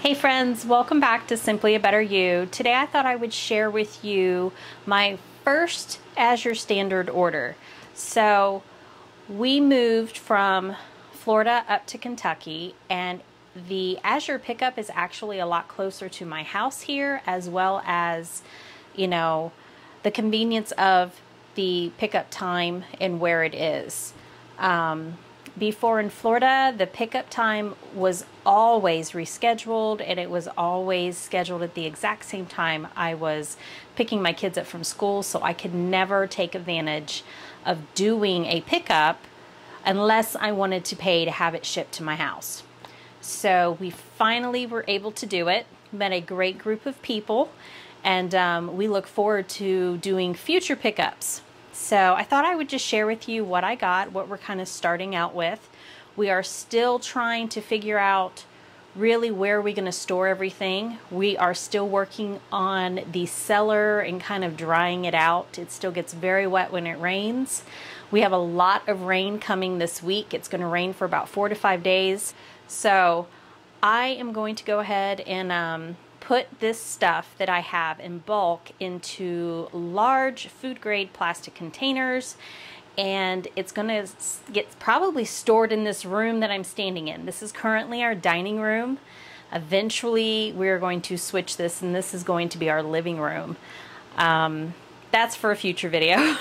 Hey friends, welcome back to Simply a Better You. Today I thought I would share with you my first Azure Standard order. So we moved from Florida up to Kentucky, and the Azure pickup is actually a lot closer to my house here, as well as, the convenience of the pickup time and where it is. Before in Florida, the pickup time was always rescheduled, and it was always scheduled at the exact same time I was picking my kids up from school, so I could never take advantage of doing a pickup unless I wanted to pay to have it shipped to my house. So we finally were able to do it, met a great group of people, and we look forward to doing future pickups. So I thought I would just share with you what I got, what we're kind of starting out with. We are still trying to figure out really where we're going to store everything. We are still working on the cellar and kind of drying it out. It still gets very wet when it rains. We have a lot of rain coming this week. It's going to rain for about 4 to 5 days. So I am going to go ahead and put this stuff that I have in bulk into large food grade plastic containers, and it's gonna get probably stored in this room that I'm standing in. This is currently our dining room. Eventually we're going to switch this, and this is going to be our living room. That's for a future video.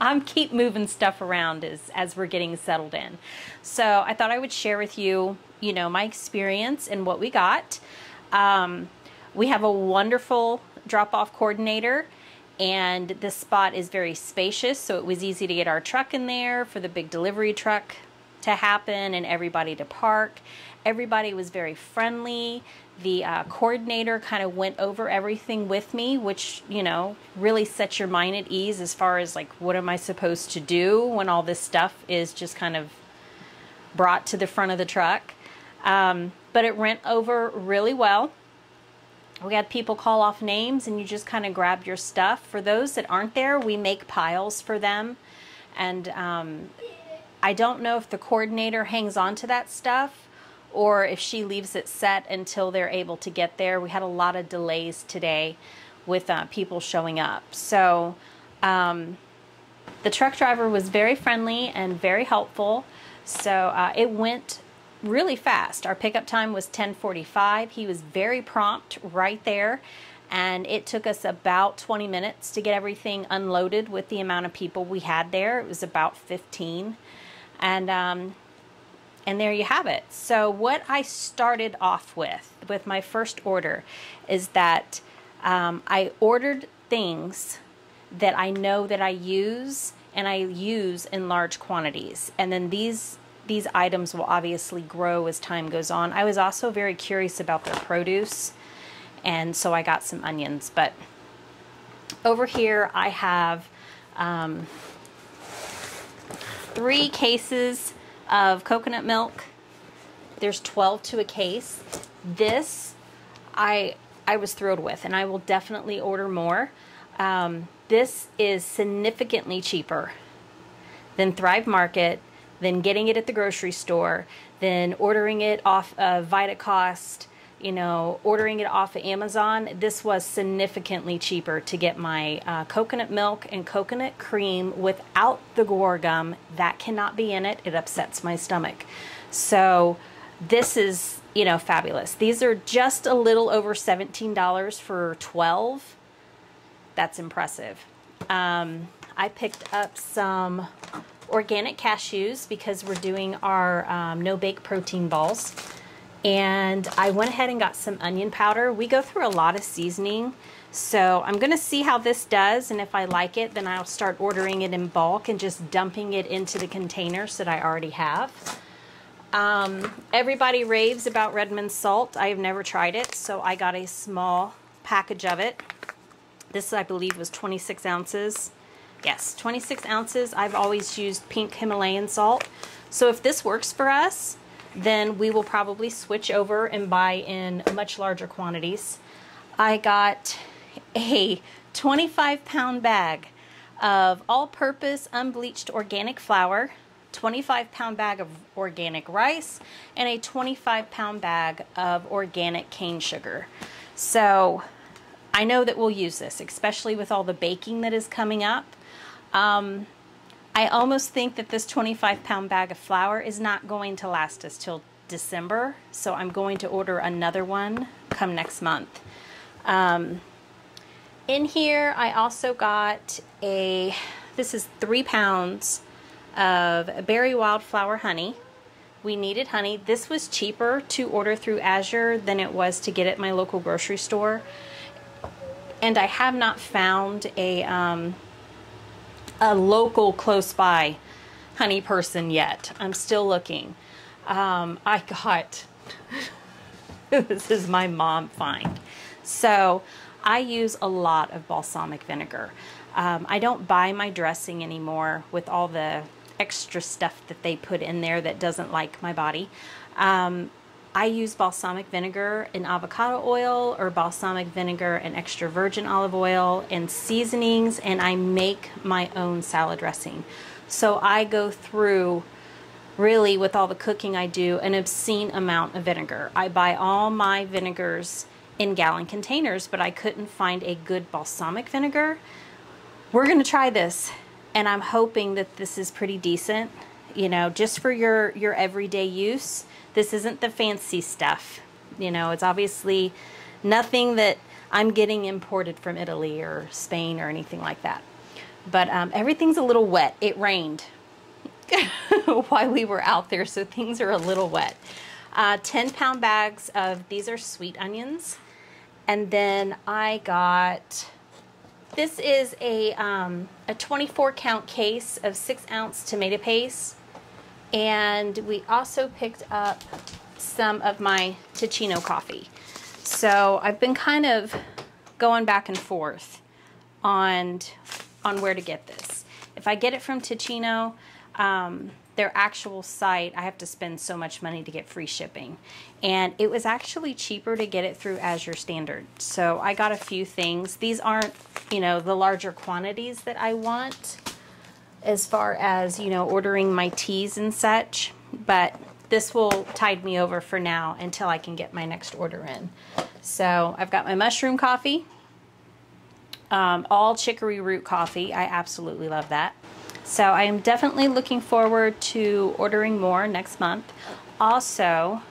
I'm keep moving stuff around as we're getting settled in. So I thought I would share with you, my experience and what we got. We have a wonderful drop-off coordinator, and this spot is very spacious, so it was easy to get our truck in there for the big delivery truck to happen and everybody to park. Everybody was very friendly. The coordinator kind of went over everything with me, which, really sets your mind at ease as far as like, what am I supposed to do when all this stuff is just kind of brought to the front of the truck. But it went over really well. We had people call off names, and you just kind of grab your stuff. For those that aren't there, we make piles for them. And I don't know if the coordinator hangs on to that stuff or if she leaves it set until they're able to get there. We had a lot of delays today with people showing up. So the truck driver was very friendly and very helpful. So it went really fast. Our pickup time was 10:45. He was very prompt right there, and it took us about 20 minutes to get everything unloaded with the amount of people we had there. It was about 15, and there you have it. So what I started off with my first order is that I ordered things that I know that I use, and I use in large quantities, and then these items will obviously grow as time goes on. I was also very curious about their produce, and so I got some onions. But over here I have 3 cases of coconut milk. There's 12 to a case. This I was thrilled with, and I will definitely order more. This is significantly cheaper than Thrive Market, then getting it at the grocery store, then ordering it off of VitaCost, ordering it off of Amazon. This was significantly cheaper to get my coconut milk and coconut cream without the guar gum. That cannot be in it. It upsets my stomach. So this is, fabulous. These are just a little over $17 for 12. That's impressive. I picked up some organic cashews because we're doing our no-bake protein balls, and I went ahead and got some onion powder. We go through a lot of seasoning, so I'm gonna see how this does, and if I like it, then I'll start ordering it in bulk and just dumping it into the containers that I already have. Everybody raves about Redmond salt. I have never tried it, so I got a small package of it. This, I believe, was 26 ounces. Yes, 26 ounces. I've always used pink Himalayan salt. So if this works for us, then we will probably switch over and buy in much larger quantities. I got a 25-pound bag of all-purpose unbleached organic flour, 25-pound bag of organic rice and a 25-pound bag of organic cane sugar. So I know that we'll use this, especially with all the baking that is coming up. I almost think that this 25-pound bag of flour is not going to last us till December, so I'm going to order another one come next month. In here, I also got this is 3 pounds of berry wildflower honey. We needed honey. This was cheaper to order through Azure than it was to get at my local grocery store. And I have not found a local close by honey person yet. I'm still looking. I got, this is my mom find. So I use a lot of balsamic vinegar. I don't buy my dressing anymore with all the extra stuff that they put in there that doesn't like my body. I use balsamic vinegar and avocado oil, or balsamic vinegar and extra virgin olive oil and seasonings, and I make my own salad dressing. So I go through, really with all the cooking I do, an obscene amount of vinegar. I buy all my vinegars in gallon containers, but I couldn't find a good balsamic vinegar. We're gonna try this, and I'm hoping that this is pretty decent, you know, just for your everyday use. This isn't the fancy stuff. You know, it's obviously nothing that I'm getting imported from Italy or Spain or anything like that. But everything's a little wet. It rained while we were out there, so things are a little wet. 10-pound bags of, these are sweet onions. And then I got, this is a 24-count case of 6-ounce tomato paste. And we also picked up some of my Ticino coffee. So I've been kind of going back and forth on where to get this. If I get it from Ticino, their actual site, I have to spend so much money to get free shipping. And it was actually cheaper to get it through Azure Standard. So I got a few things. These aren't, you know, the larger quantities that I want, as far as, you know, ordering my teas and such, but this will tide me over for now until I can get my next order in. So I've got my mushroom coffee, all chicory root coffee. I absolutely love that. So I am definitely looking forward to ordering more next month. Also,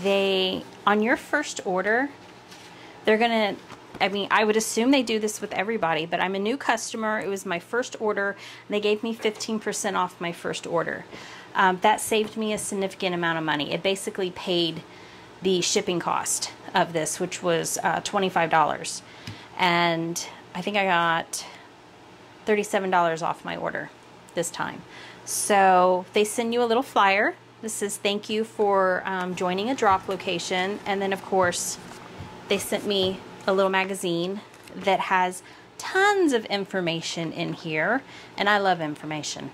on your first order, they're gonna, I mean, I would assume they do this with everybody, but I'm a new customer. It was my first order, and they gave me 15% off my first order. That saved me a significant amount of money. It basically paid the shipping cost of this, which was $25. And I think I got $37 off my order this time. So they send you a little flyer. This says thank you for joining a drop location. And then, of course, they sent me a little magazine that has tons of information in here, and I love information.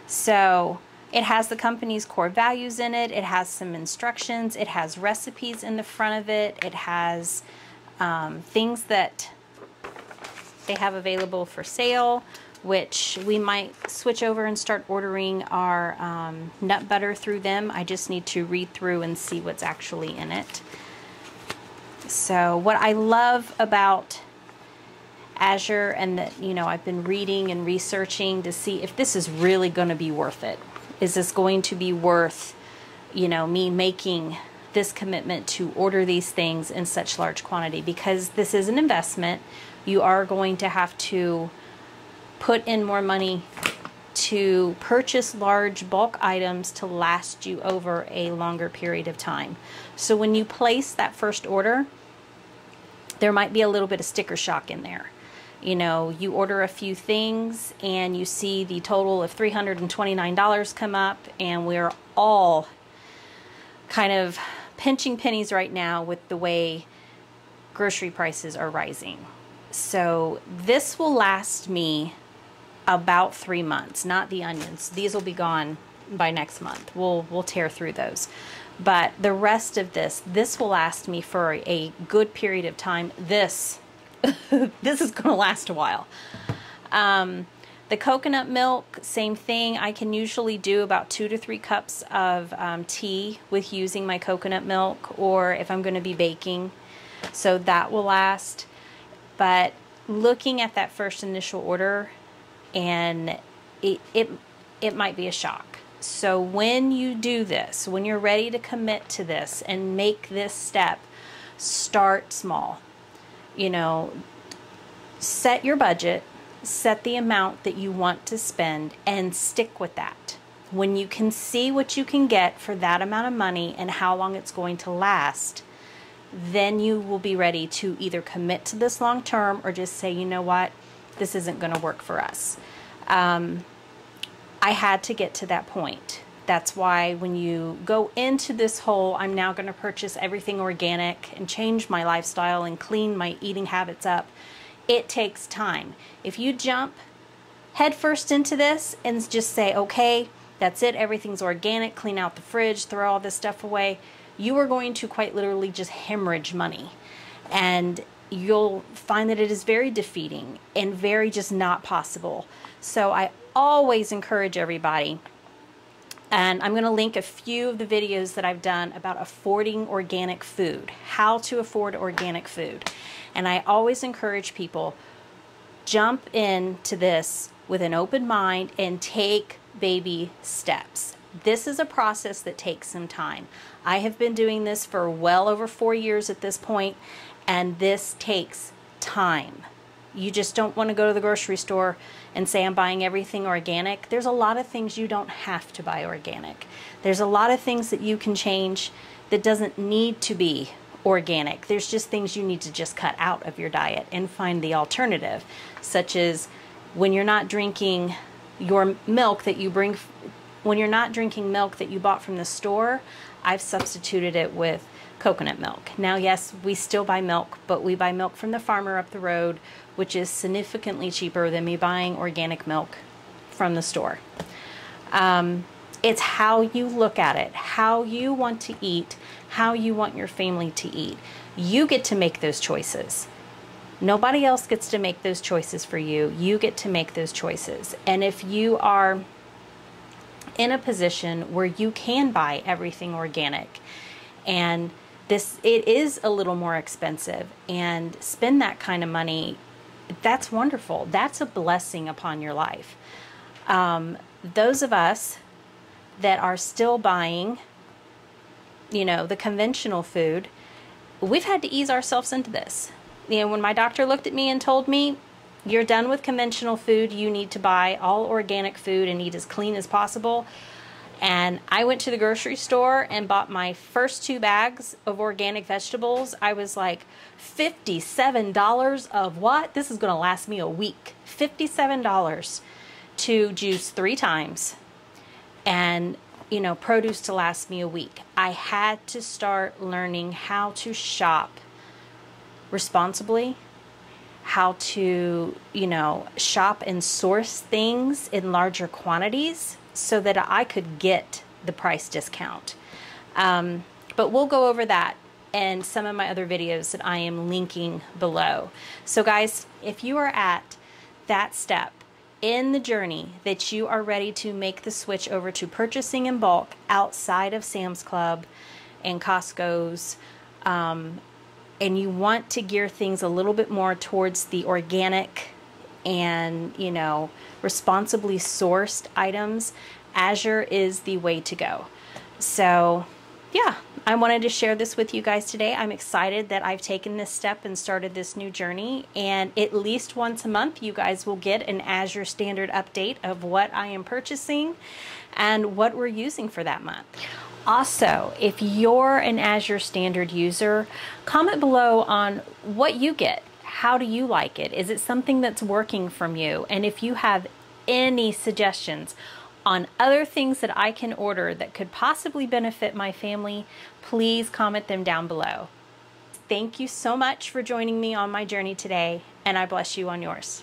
So it has the company's core values in it. It has some instructions. It has recipes in the front of it. It has things that they have available for sale, which we might switch over and start ordering our nut butter through them. I just need to read through and see what's actually in it. So what I love about Azure, and that, you know, I've been reading and researching to see if this is really going to be worth it. Is this going to be worth, you know, me making this commitment to order these things in such large quantity? Because this is an investment. You are going to have to put in more money to purchase large bulk items to last you over a longer period of time. So when you place that first order, there might be a little bit of sticker shock in there. You know, you order a few things and you see the total of $329 come up, and we're all kind of pinching pennies right now with the way grocery prices are rising. So this will last me about 3 months, not the onions. These will be gone by next month. We'll tear through those. But the rest of this will last me for a good period of time. This is going to last a while. The coconut milk, same thing. I can usually do about 2 to 3 cups of tea with using my coconut milk, or if I'm going to be baking, so that will last. But looking at that first initial order, and it might be a shock. So when you do this, when you're ready to commit to this and make this step, start small. You know, set your budget, set the amount that you want to spend, and stick with that. When you can see what you can get for that amount of money and how long it's going to last, then you will be ready to either commit to this long term or just say, you know what, this isn't going to work for us. I had to get to that point. That's why when you go into this whole, I'm now going to purchase everything organic and change my lifestyle and clean my eating habits up, it takes time. If you jump headfirst into this and just say, okay, that's it, everything's organic, clean out the fridge, throw all this stuff away, you are going to quite literally just hemorrhage money. And you'll find that it is very defeating and very just not possible. So I always encourage everybody, and I'm going to link a few of the videos that I've done about affording organic food, how to afford organic food. And I always encourage people, jump into this with an open mind and take baby steps. This is a process that takes some time. I have been doing this for well over 4 years at this point, and this takes time. You just don't want to go to the grocery store and say, I'm buying everything organic. There's a lot of things you don't have to buy organic. There's a lot of things that you can change that doesn't need to be organic. There's just things you need to just cut out of your diet and find the alternative, such as when you're not drinking your milk that you bring, when you're not drinking milk that you bought from the store, I've substituted it with coconut milk. Now, yes, we still buy milk, but we buy milk from the farmer up the road, which is significantly cheaper than me buying organic milk from the store. It's how you look at it, how you want to eat, how you want your family to eat. You get to make those choices. Nobody else gets to make those choices for you. You get to make those choices. And if you are in a position where you can buy everything organic, and it is a little more expensive, and spend that kind of money, that's wonderful. That's a blessing upon your life. Those of us that are still buying, you know, the conventional food, we've had to ease ourselves into this. You know, when my doctor looked at me and told me, you're done with conventional food, you need to buy all organic food and eat as clean as possible. And I went to the grocery store and bought my first 2 bags of organic vegetables. I was like, $57 of what? This is going to last me a week. $57 to juice 3 times and, you know, produce to last me a week. I had to start learning how to shop responsibly, how to, you know, shop and source things in larger quantities so that I could get the price discount. But we'll go over that and some of my other videos that I am linking below. So guys, if you are at that step in the journey that you are ready to make the switch over to purchasing in bulk outside of Sam's Club and Costco's, and you want to gear things a little bit more towards the organic and, you know, responsibly sourced items, Azure is the way to go. So yeah, I wanted to share this with you guys today. I'm excited that I've taken this step and started this new journey, and at least once a month you guys will get an Azure Standard update of what I am purchasing and what we're using for that month. Also, if you're an Azure Standard user, comment below on what you get. How do you like it? Is it something that's working from you? And if you have any suggestions on other things that I can order that could possibly benefit my family, please comment them down below. Thank you so much for joining me on my journey today, and I bless you on yours.